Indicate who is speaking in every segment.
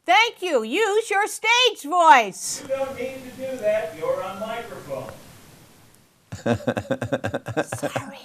Speaker 1: Thank you. Use your stage voice.
Speaker 2: You don't need to do that. You're on microphone.
Speaker 1: Sorry.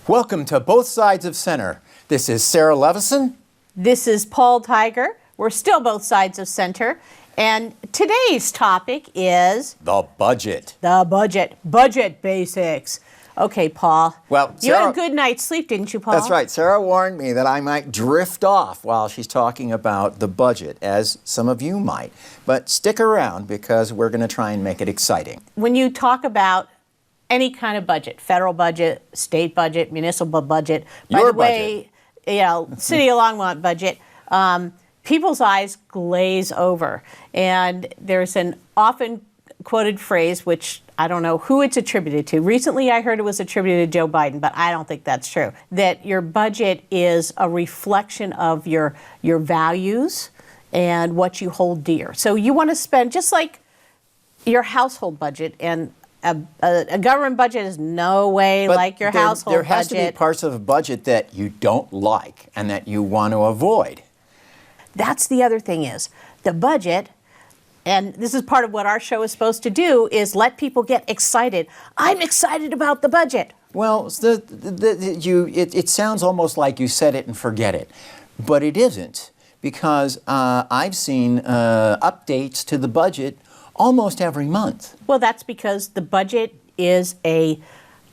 Speaker 3: Welcome to Both Sides of Center. This is Sarah Levison.
Speaker 1: This is Paul Tiger. We're still both sides of center. And today's topic is
Speaker 3: The budget.
Speaker 1: the budget. Budget basics. Okay, Paul.
Speaker 3: Well,
Speaker 1: you had
Speaker 3: Sarah-
Speaker 1: a good night's sleep, didn't you, Paul?
Speaker 3: That's right. Sarah warned me that I might drift off while she's talking about the budget, as some of you might. But stick around because we're going to try and make it exciting.
Speaker 1: When you talk about any kind of budget, federal budget, state budget, municipal budget, by
Speaker 3: Your
Speaker 1: the way, City of Longmont budget, people's eyes glaze over. And there's an often quoted phrase, which I don't know who it's attributed to. Recently, I heard it was attributed to Joe Biden, but I don't think that's true. That your budget is a reflection of your values and what you hold dear. So you want to spend, just like your household budget, and a government budget is no way
Speaker 3: But
Speaker 1: like your household budget.
Speaker 3: There has to be parts of a budget that you don't like and that you want to avoid.
Speaker 1: That's the other thing is, the budget, and this is part of what our show is supposed to do, is let people get excited. I'm excited about the budget.
Speaker 3: Well, it sounds almost like you said it and forget it, but it isn't, because I've seen updates to the budget almost every month.
Speaker 1: Well, that's because the budget is a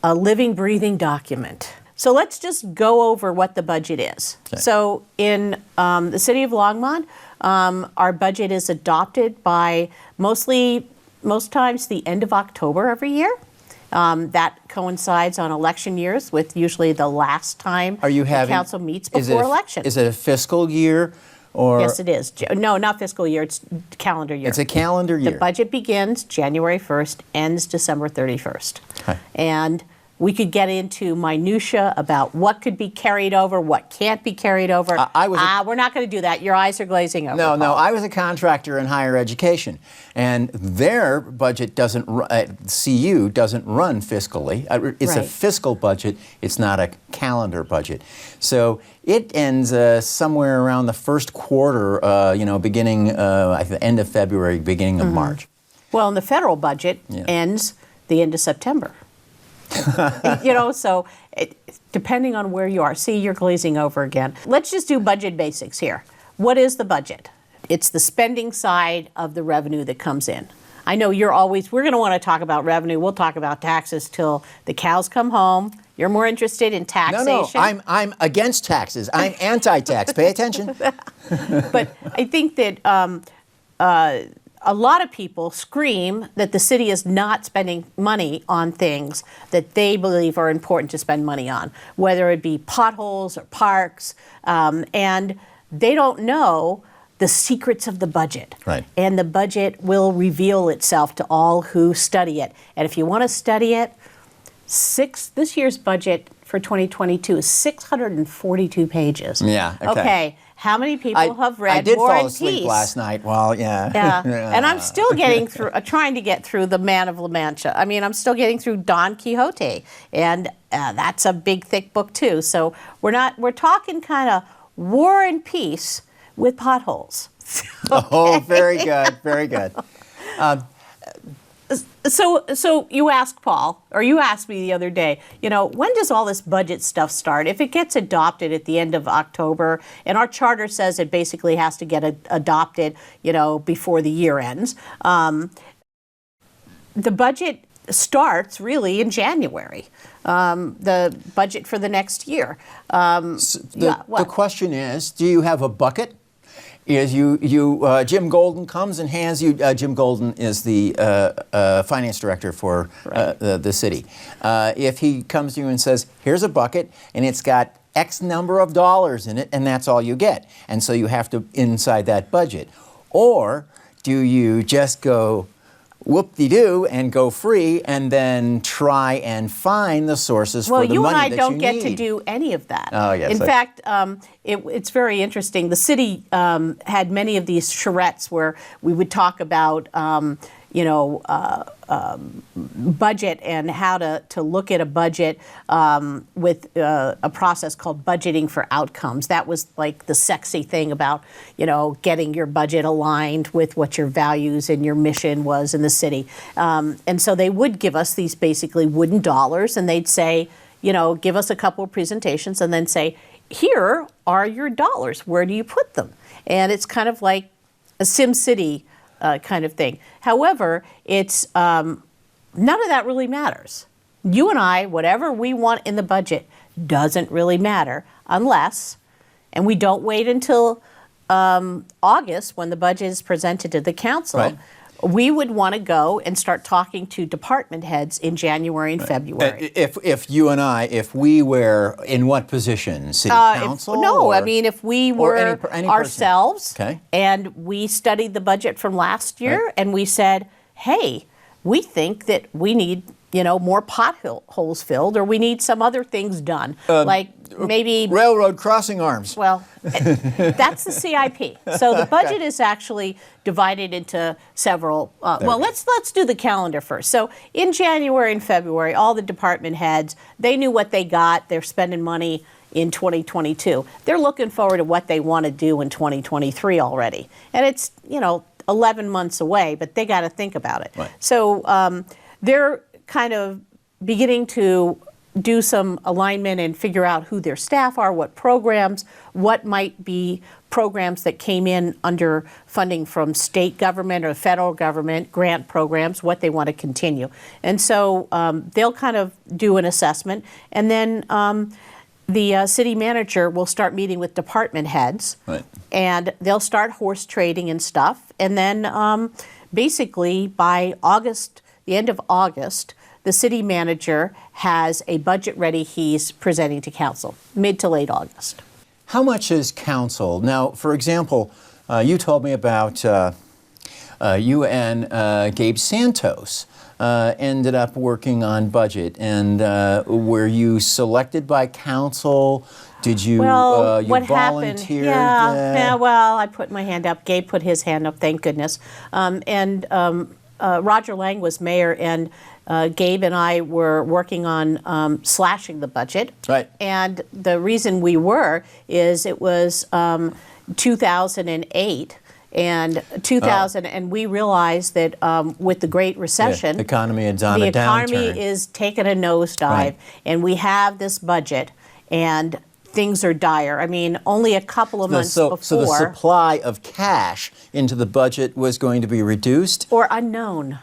Speaker 1: living, breathing document. So let's just go over what the budget is.
Speaker 3: Okay.
Speaker 1: So in the city of Longmont, our budget is adopted by most times the end of October every year. That coincides on election years with usually the last time the council meets before election.
Speaker 3: Is it a fiscal year? Or
Speaker 1: Yes, it is. No, not fiscal year, it's calendar year.
Speaker 3: It's a calendar year.
Speaker 1: The budget begins January 1st, ends December 31st.
Speaker 3: Okay.
Speaker 1: And we could get into minutia about what could be carried over, what can't be carried over. We're not going to do that. Your eyes are glazing over.
Speaker 3: No, I was a contractor in higher education, and their budget doesn't, CU doesn't run fiscally. It's a
Speaker 1: Right.
Speaker 3: fiscal budget. It's not a calendar budget. So it ends somewhere around the first quarter, beginning at the end of February, beginning of March.
Speaker 1: Well, and the federal budget ends the end of September. So depending on where you are. See, you're glazing over again. Let's just do budget basics here. What is the budget? It's the spending side of the revenue that comes in. I know we're going to want to talk about revenue. We'll talk about taxes till the cows come home. You're more interested in taxation.
Speaker 3: No, I'm against taxes. I'm anti-tax. Pay attention.
Speaker 1: But I think that a lot of people scream that the city is not spending money on things that they believe are important to spend money on, whether it be potholes or parks, and they don't know the secrets of the budget.
Speaker 3: Right.
Speaker 1: And the budget will reveal itself to all who study it. And if you want to study it, this year's budget for 2022 is 642 pages.
Speaker 3: Yeah, okay.
Speaker 1: How many people have read
Speaker 3: I did
Speaker 1: War
Speaker 3: fall
Speaker 1: and
Speaker 3: asleep
Speaker 1: Peace?
Speaker 3: last night. Well, yeah.
Speaker 1: Yeah, and I'm still getting through, trying to get through The Man of La Mancha. I mean, I'm still getting through Don Quixote, and that's a big, thick book too. So we're talking kind of War and Peace with potholes. Okay.
Speaker 3: Oh, very good, very good.
Speaker 1: So you asked Paul, or you asked me the other day, when does all this budget stuff start? If it gets adopted at the end of October, and our charter says it basically has to get adopted, before the year ends, the budget starts really in January, the budget for the next year.
Speaker 3: The question is, do you have a bucket? Jim Golden comes and hands you, Jim Golden is the finance director for the city. If he comes to you and says, here's a bucket and it's got X number of dollars in it, and that's all you get. And so you have to inside that budget. Or do you just go whoop-de-doo and go free and then try and find the sources for the money that you need?
Speaker 1: Well, you and I don't get to do any of that.
Speaker 3: Oh, yes.
Speaker 1: In fact, it's very interesting. The city had many of these charrettes where we would talk about, budget and how to look at a budget with a process called budgeting for outcomes. That was like the sexy thing about, getting your budget aligned with what your values and your mission was in the city. And so they would give us these basically wooden dollars, and they'd say, give us a couple of presentations and then say, here are your dollars. Where do you put them? And it's kind of like a SimCity kind of thing. However, it's none of that really matters. You and I, whatever we want in the budget, doesn't really matter unless, and we don't wait until August when the budget is presented to the council.
Speaker 3: Right.
Speaker 1: We would want to go and start talking to department heads in January and February.
Speaker 3: If you and I, if we were in what position? City council?
Speaker 1: If we were
Speaker 3: any person.
Speaker 1: ourselves,
Speaker 3: Okay.
Speaker 1: and we studied the budget from last year, and we said, hey, we think that we need more potholes filled, or we need some other things done, like maybe
Speaker 3: railroad crossing arms.
Speaker 1: Well, that's the CIP. So the budget is actually divided into several. Well, let's do the calendar first. So in January and February, all the department heads, they knew what they got. They're spending money in 2022. They're looking forward to what they want to do in 2023 already, and it's 11 months away, but they got to think about it.
Speaker 3: Right.
Speaker 1: So they're kind of beginning to do some alignment and figure out who their staff are, what programs, what might be programs that came in under funding from state government or federal government, grant programs, what they want to continue. And so they'll kind of do an assessment, and then the city manager will start meeting with department heads,
Speaker 3: Right.
Speaker 1: and they'll start horse trading and stuff. And then basically by August, the end of August, the city manager has a budget ready he's presenting to council, mid to late August.
Speaker 3: How much is council? Now, for example, you told me about you and Gabe Santos ended up working on budget, and were you selected by council? Did you, you
Speaker 1: what
Speaker 3: volunteered?
Speaker 1: happened? Well, I put my hand up. Gabe put his hand up, thank goodness. Roger Lang was mayor, and Gabe and I were working on slashing the budget.
Speaker 3: Right.
Speaker 1: And the reason we were is it was 2008. And 2000, and we realized that with the Great Recession,
Speaker 3: the economy is on a downturn.
Speaker 1: The economy is taking a nosedive,
Speaker 3: Right.
Speaker 1: and we have this budget, and things are dire. I mean, only a couple of months before.
Speaker 3: So the supply of cash into the budget was going to be reduced?
Speaker 1: Or unknown.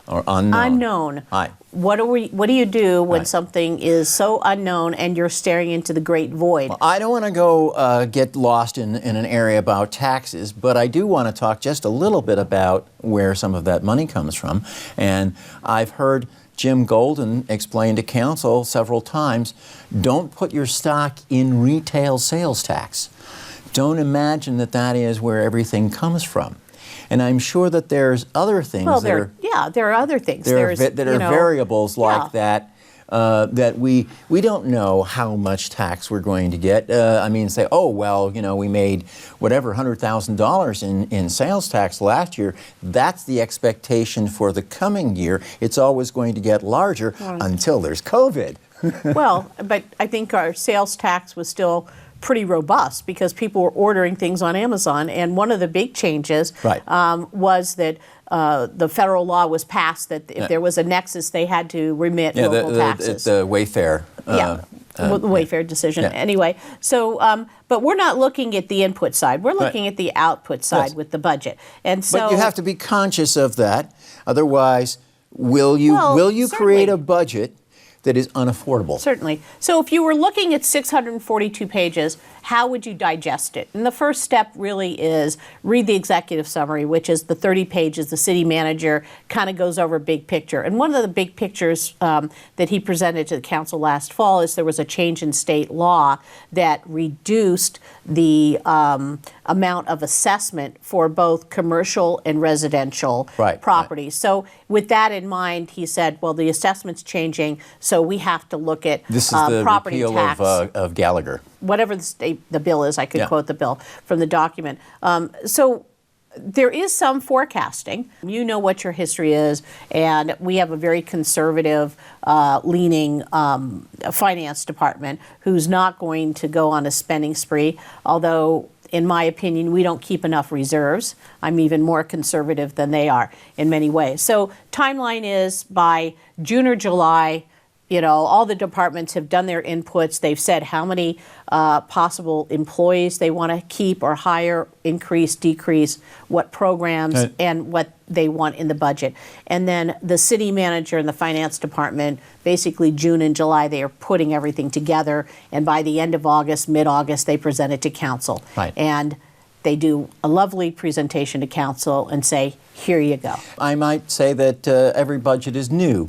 Speaker 3: Or unknown?
Speaker 1: Unknown.
Speaker 3: Right.
Speaker 1: What do you do when
Speaker 3: Right.
Speaker 1: something is so unknown and you're staring into the great void?
Speaker 3: Well, I don't want to go get lost in an area about taxes, but I do want to talk just a little bit about where some of that money comes from. And I've heard Jim Golden explain to council several times, don't put your stock in retail sales tax. Don't imagine that that is where everything comes from. And I'm sure that there's other things
Speaker 1: There are other things.
Speaker 3: that are variables like that that we don't know how much tax we're going to get. Say, we made whatever $100,000 in sales tax last year. That's the expectation for the coming year. It's always going to get larger until there's COVID.
Speaker 1: Well, but I think our sales tax was still pretty robust because people were ordering things on Amazon. And one of the big changes
Speaker 3: Right.
Speaker 1: Was that the federal law was passed that if there was a nexus, they had to remit local taxes.
Speaker 3: The Wayfair.
Speaker 1: The Wayfair decision.
Speaker 3: Yeah.
Speaker 1: Anyway, so but we're not looking at the input side. We're looking at the output side
Speaker 3: Yes.
Speaker 1: with the budget. And so,
Speaker 3: But you have to be conscious of that. Otherwise, will you create
Speaker 1: certainly.
Speaker 3: a budget that is unaffordable.
Speaker 1: Certainly. So if you were looking at 642 pages, how would you digest it? And the first step really is read the executive summary, which is the 30 pages. The city manager kind of goes over big picture. And one of the big pictures that he presented to the council last fall is there was a change in state law that reduced the amount of assessment for both commercial and residential properties. So with that in mind, he said, well, the assessment's changing, so we have to look at
Speaker 3: this is the
Speaker 1: property
Speaker 3: repeal
Speaker 1: tax.
Speaker 3: of Gallagher.
Speaker 1: Whatever the bill is, I could quote the bill from the document. So there is some forecasting. You know what your history is, and we have a very conservative leaning finance department who's not going to go on a spending spree, although in my opinion, we don't keep enough reserves. I'm even more conservative than they are in many ways. So timeline is by June or July, you know, all the departments have done their inputs. They've said how many possible employees they want to keep or hire, increase, decrease, what programs, and what they want in the budget. And then the city manager and the finance department, basically June and July, they are putting everything together. And by the end of August, mid-August, they present it to council. And they do a lovely presentation to council and say, here you go.
Speaker 3: I might say that every budget is new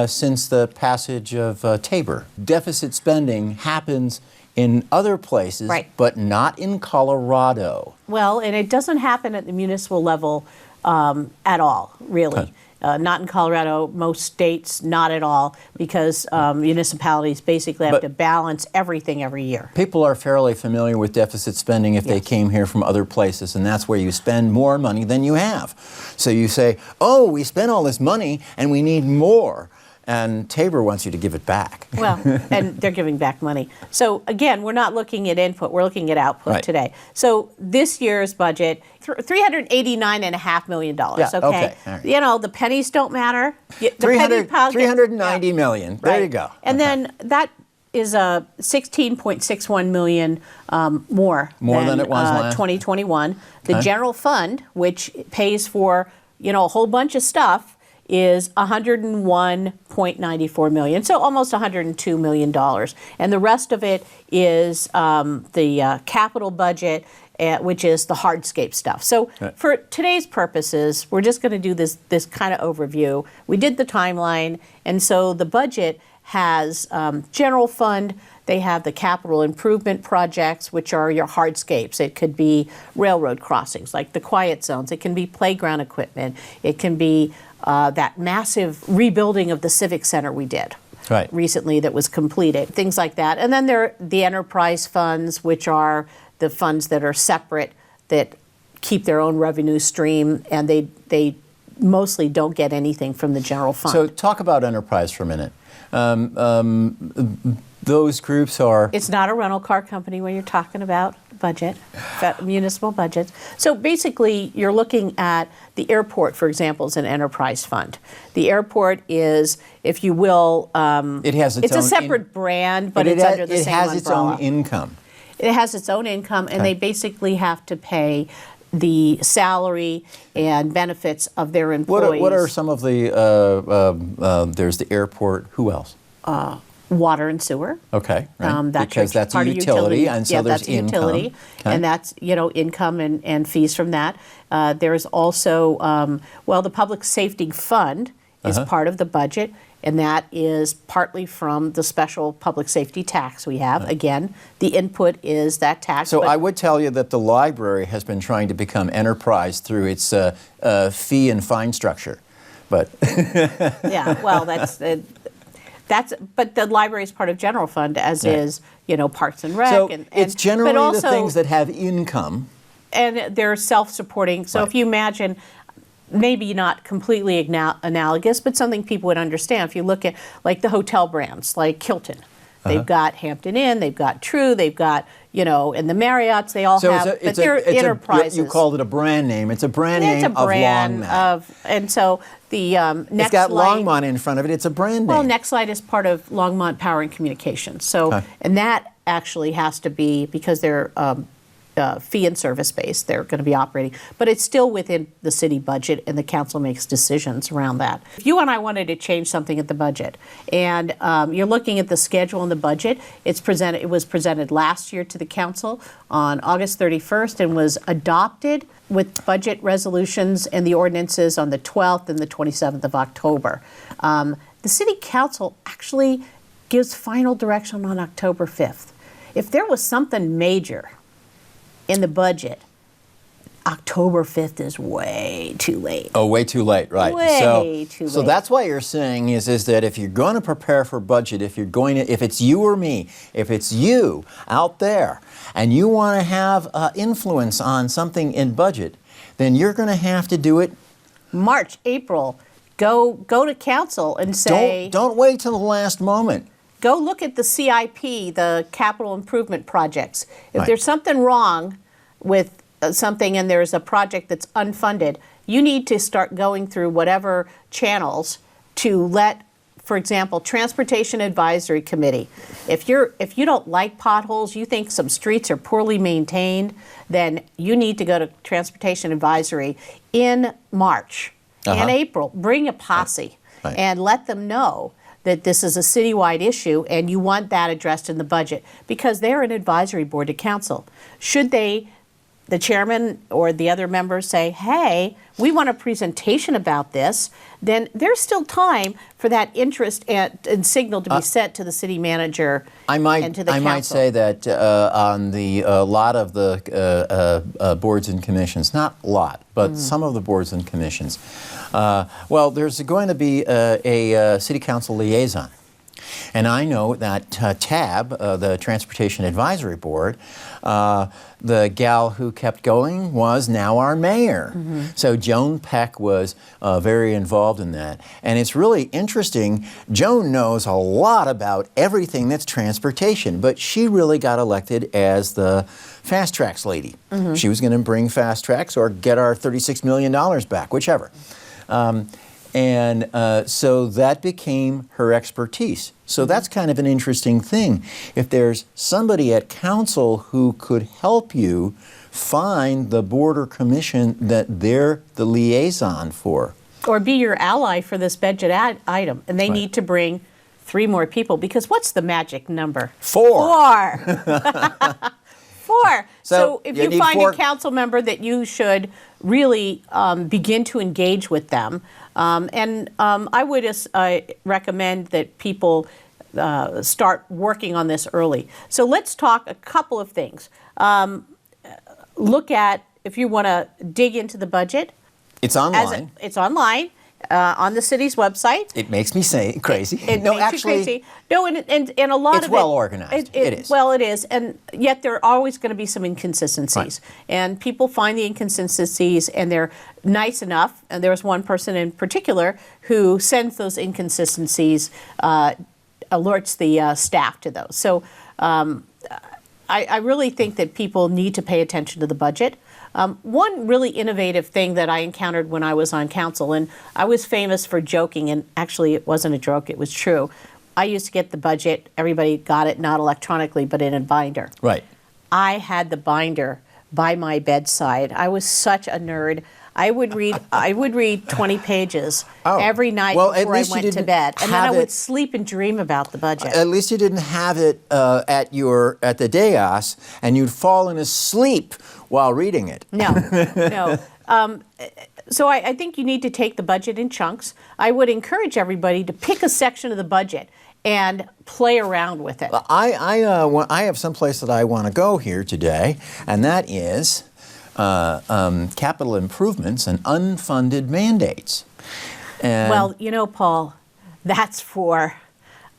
Speaker 3: since the passage of Tabor. Deficit spending happens in other places, but not in Colorado.
Speaker 1: Well, and it doesn't happen at the municipal level at all, really. Not in Colorado, most states, not at all, because municipalities basically have to balance everything every year.
Speaker 3: People are fairly familiar with deficit spending if they came here from other places, and that's where you spend more money than you have. So you say, oh, we spent all this money and we need more. And Tabor wants you to give it back.
Speaker 1: Well, and they're giving back money. So again, we're not looking at input, we're looking at output today. So this year's budget, $389.5 million, okay? You know, the pennies don't matter. The
Speaker 3: $390 million, there you go.
Speaker 1: And then that is a $16.61 million more than it was last 2021. The general fund, which pays for, you know, a whole bunch of stuff, is $101.94 million, so almost $102 million. And the rest of it is the capital budget, which is the hardscape stuff. So for today's purposes, we're just going to do this kind of overview. We did the timeline, and so the budget has general fund. They have the capital improvement projects, which are your hardscapes. It could be railroad crossings, like the quiet zones. It can be playground equipment. It can be that massive rebuilding of the Civic Center we did recently that was completed, things like that. And then there are the enterprise funds, which are the funds that are separate, that keep their own revenue stream, and they mostly don't get anything from the general fund.
Speaker 3: So talk about enterprise for a minute. Those groups are...
Speaker 1: It's not a rental car company when you're talking about budget, municipal budgets. So basically, you're looking at the airport, for example, is an enterprise fund. The airport is, if you will...
Speaker 3: it has its own...
Speaker 1: It's a separate brand, but it's under the same umbrella.
Speaker 3: It has its own income.
Speaker 1: It has its own income, and they basically have to pay the salary and benefits of their employees.
Speaker 3: What are some of the... there's the airport. Who else?
Speaker 1: Water and sewer.
Speaker 3: Okay, right.
Speaker 1: That's
Speaker 3: because that's a utility, and so there's
Speaker 1: that's utility, and that's, you know, income and fees from that. There's also, well, the public safety fund is part of the budget, and that is partly from the special public safety tax we have. Again, the input is that tax.
Speaker 3: So I would tell you that the library has been trying to become enterprise through its fee and fine structure, but
Speaker 1: yeah, well, but the library is part of general fund, as is, you know, Parks and Rec.
Speaker 3: So
Speaker 1: and
Speaker 3: it's generally
Speaker 1: but also,
Speaker 3: the things that have income.
Speaker 1: And they're self-supporting. So if you imagine, maybe not completely analogous, but something people would understand. If you look at, like, the hotel brands, like Hilton. They've got Hampton Inn, they've got True, they've got, you know, and the Marriotts, they all have, but they're enterprises.
Speaker 3: You called it a brand name. It's a brand name of Longmont.
Speaker 1: And so the next
Speaker 3: It's got Longmont in front of it. It's a brand name.
Speaker 1: Well, Nextlight is part of Longmont Power and Communications. So, and that actually has to be, because they're fee and service base they're going to be operating, but it's still within the city budget, and the council makes decisions around that. If you and I wanted to change something at the budget, and you're looking at the schedule and the budget, it was presented last year to the council on August 31st and was adopted with budget resolutions and the ordinances on the 12th and the 27th of October. The city council actually gives final direction on October 5th. If there was something major in the budget, October 5th is way too late.
Speaker 3: Oh, way too late, right.
Speaker 1: Way too late.
Speaker 3: So that's what you're saying is that if you're going to prepare for budget, if it's you or me, if it's you out there and you want to have influence on something in budget, then you're going to have to do it
Speaker 1: March, April. Go to council and say...
Speaker 3: Don't wait till the last moment.
Speaker 1: Go look at the CIP, the capital improvement projects. If
Speaker 3: Right.
Speaker 1: there's something wrong with something and there's a project that's unfunded, you need to start going through whatever channels to let, for example, Transportation Advisory Committee. If you don't like potholes, you think some streets are poorly maintained, then you need to go to Transportation Advisory in March and April. Bring a posse
Speaker 3: Right.
Speaker 1: and let them know that this is a citywide issue and you want that addressed in the budget, because they're an advisory board to council. Should the chairman or the other members say, hey, we want a presentation about this, then there's still time for that interest and signal to be sent to the city manager and to the council.
Speaker 3: I might say that on the lot of the boards and commissions, not a lot, but some of the boards and commissions, well, there's going to be a city council liaison. And I know that TAB, the Transportation Advisory Board, the gal who kept going was now our mayor. So Joan Peck was very involved in that. And it's really interesting. Joan knows a lot about everything that's transportation, but she really got elected as the fast tracks lady. She was going to bring fast tracks or get our $36 million back, whichever. So that became her expertise. So that's kind of an interesting thing. If there's somebody at council who could help you find the board or commission that they're the liaison for.
Speaker 1: Or be your ally for this budget item. And they need to bring 3 more people, because what's the magic number?
Speaker 3: 4.
Speaker 1: 4. So if
Speaker 3: you
Speaker 1: you
Speaker 3: need
Speaker 1: find
Speaker 3: 4
Speaker 1: a council member that you should really begin to engage with them, I would recommend that people start working on this early. So let's talk a couple of things. Look at, if you want to dig into the budget.
Speaker 3: It's online.
Speaker 1: It's online. On the city's website.
Speaker 3: It makes me say crazy.
Speaker 1: It
Speaker 3: No,
Speaker 1: makes
Speaker 3: actually,
Speaker 1: you crazy. No, and a lot of
Speaker 3: it's well organized. It is.
Speaker 1: Well, it is, and yet there are always going to be some inconsistencies,
Speaker 3: Right.
Speaker 1: and people find the inconsistencies, and they're nice enough. And there was one person in particular who sends those inconsistencies, alerts the staff to those. So I really think that people need to pay attention to the budget. One really innovative thing that I encountered when I was on council, and I was famous for joking, and actually it wasn't a joke, it was true. I used to get the budget, everybody got it, not electronically, but in a binder.
Speaker 3: Right.
Speaker 1: I had the binder by my bedside. I was such a nerd. I would read 20 pages every night before I went to bed. And then I would sleep and dream about the budget.
Speaker 3: At least you didn't have it at the dais, and you'd fallen asleep while reading it.
Speaker 1: No. So I think you need to take the budget in chunks. I would encourage everybody to pick a section of the budget and play around with it.
Speaker 3: I have someplace that I want to go here today, and that is capital improvements and unfunded mandates. And
Speaker 1: Well, Paul, that's for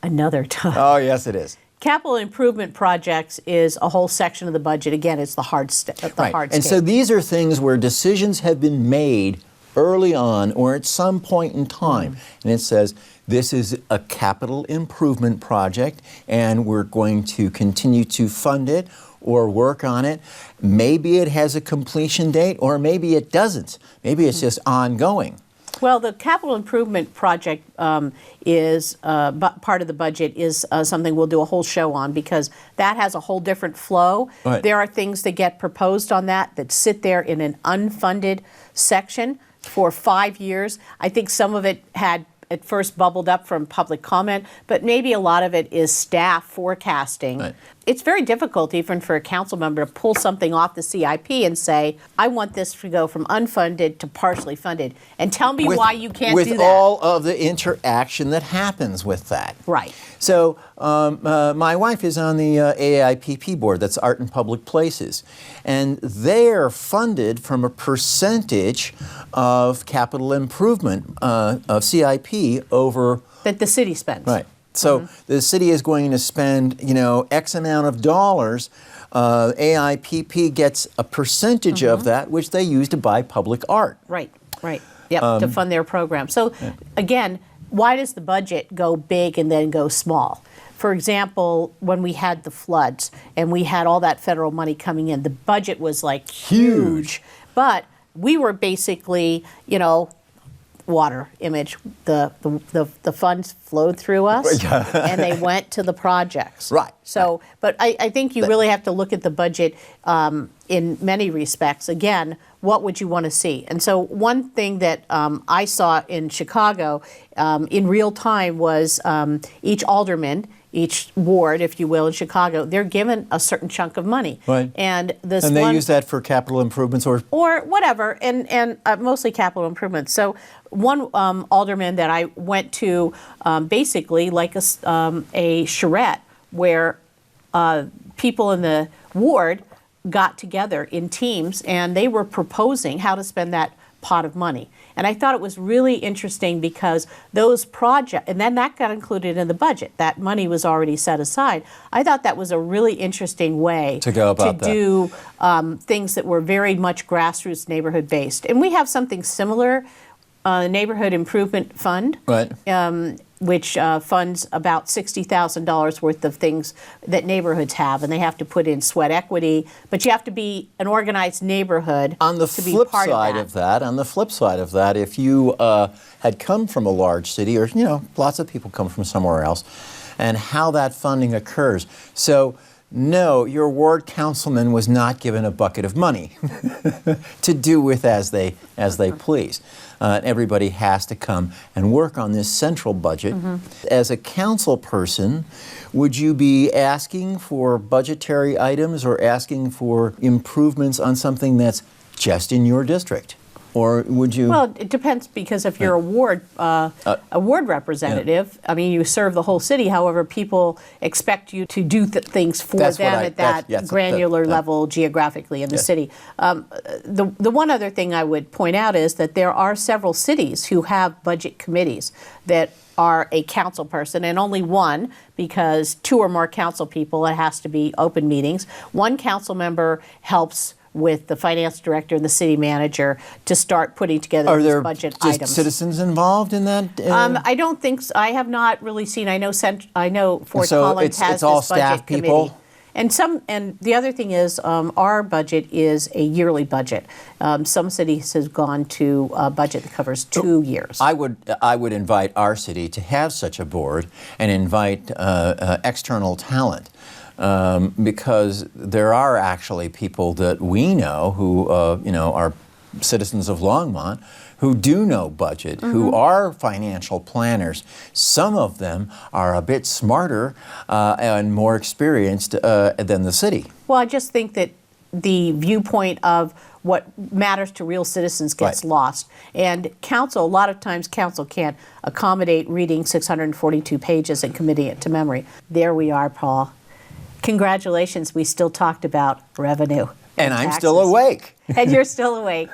Speaker 1: another time.
Speaker 3: oh, yes, it is.
Speaker 1: Capital improvement projects is a whole section of the budget. Again, it's the hard
Speaker 3: Right. And so these are things where decisions have been made early on or at some point in time. And it says, this is a capital improvement project, and we're going to continue to fund it or work on it. Maybe it has a completion date, or maybe it doesn't. Maybe it's just ongoing.
Speaker 1: Well, the capital improvement project is part of the budget is something we'll do a whole show on because that has a whole different flow.
Speaker 3: Right.
Speaker 1: There are things that get proposed on that sit there in an unfunded section for 5 years. I think some of it had at first bubbled up from public comment, but maybe a lot of it is staff forecasting.
Speaker 3: Right.
Speaker 1: It's very difficult even for a council member to pull something off the CIP and say, I want this to go from unfunded to partially funded. And tell me why you can't do that.
Speaker 3: With all of the interaction that happens with that.
Speaker 1: Right.
Speaker 3: So my wife is on the AIPP board, that's Art in Public Places, and they're funded from a percentage of capital improvement of CIP over...
Speaker 1: That the city spends.
Speaker 3: Right. So the city is going to spend, X amount of dollars. AIPP gets a percentage of that, which they use to buy public art.
Speaker 1: Right, right. Yep, to fund their program. So again, why does the budget go big and then go small? For example, when we had the floods and we had all that federal money coming in, the budget was like huge. But we were basically, water image. The funds flowed through us and they went to the projects.
Speaker 3: Right.
Speaker 1: So, but I think you really have to look at the budget in many respects. Again, what would you want to see? And so one thing that I saw in Chicago in real time was each alderman, each ward, if you will, in Chicago, they're given a certain chunk of money.
Speaker 3: Right.
Speaker 1: And this
Speaker 3: And they
Speaker 1: one,
Speaker 3: use that for capital improvements or
Speaker 1: whatever, and mostly capital improvements. So one alderman that I went to, basically like a charrette, where people in the ward got together in teams and they were proposing how to spend that pot of money. And I thought it was really interesting because those projects, and then that got included in the budget. That money was already set aside. I thought that was a really interesting way
Speaker 3: to go about
Speaker 1: do things that were very much grassroots neighborhood based. And we have something similar, Neighborhood Improvement Fund.
Speaker 3: Right.
Speaker 1: Which funds about $60,000 worth of things that neighborhoods have, and they have to put in sweat equity. But you have to be an organized neighborhood
Speaker 3: on the
Speaker 1: to be
Speaker 3: flip
Speaker 1: part
Speaker 3: side
Speaker 1: of that.
Speaker 3: On the flip side of that, if you had come from a large city, or lots of people come from somewhere else, and how that funding occurs. So, no, your ward councilman was not given a bucket of money to do with as they please. Everybody has to come and work on this central budget. As a council person, would you be asking for budgetary items or asking for improvements on something that's just in your district? Or would you?
Speaker 1: Well, it depends, because if you're a ward representative, I mean, you serve the whole city. However, people expect you to do things for them at that granular level geographically in the city. The one other thing I would point out is that there are several cities who have budget committees that are a council person, and only one, because 2 or more council people, it has to be open meetings. One council member helps with the finance director and the city manager to start putting together these budget
Speaker 3: Are there
Speaker 1: items.
Speaker 3: citizens involved in that?
Speaker 1: I don't think so. I have not really seen. I know Fort Collins has
Speaker 3: it's all
Speaker 1: this budget
Speaker 3: staff
Speaker 1: committee.
Speaker 3: people?
Speaker 1: And the other thing is, our budget is a yearly budget. Some cities have gone to a budget that covers 2 years.
Speaker 3: I would invite our city to have such a board and invite external talent. Because there are actually people that we know who, are citizens of Longmont who do know budget, who are financial planners. Some of them are a bit smarter and more experienced than the city.
Speaker 1: Well, I just think that the viewpoint of what matters to real citizens gets lost. And council, a lot of times council can't accommodate reading 642 pages and committing it to memory. There we are, Paul. Congratulations, we still talked about revenue.
Speaker 3: And I'm still awake.
Speaker 1: And you're still awake.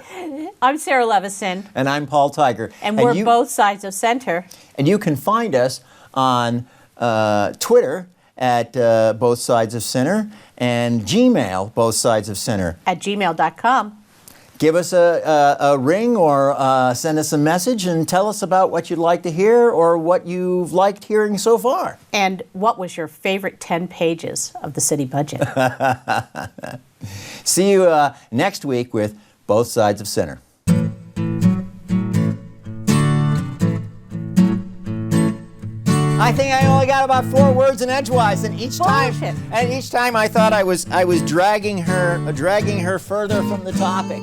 Speaker 1: I'm Sarah Levison.
Speaker 3: And I'm Paul Tiger.
Speaker 1: And we're both sides of center.
Speaker 3: And you can find us on Twitter at Both Sides of Center, and Gmail, Both Sides of Center.
Speaker 1: At gmail.com.
Speaker 3: Give us a ring or send us a message and tell us about what you'd like to hear or what you've liked hearing so far.
Speaker 1: And what was your favorite 10 pages of the city budget?
Speaker 3: See you next week with Both Sides of Center. I think I only got about 4 words in edgewise, and each
Speaker 1: Bullshit.
Speaker 3: time I thought I was dragging her further from the topic.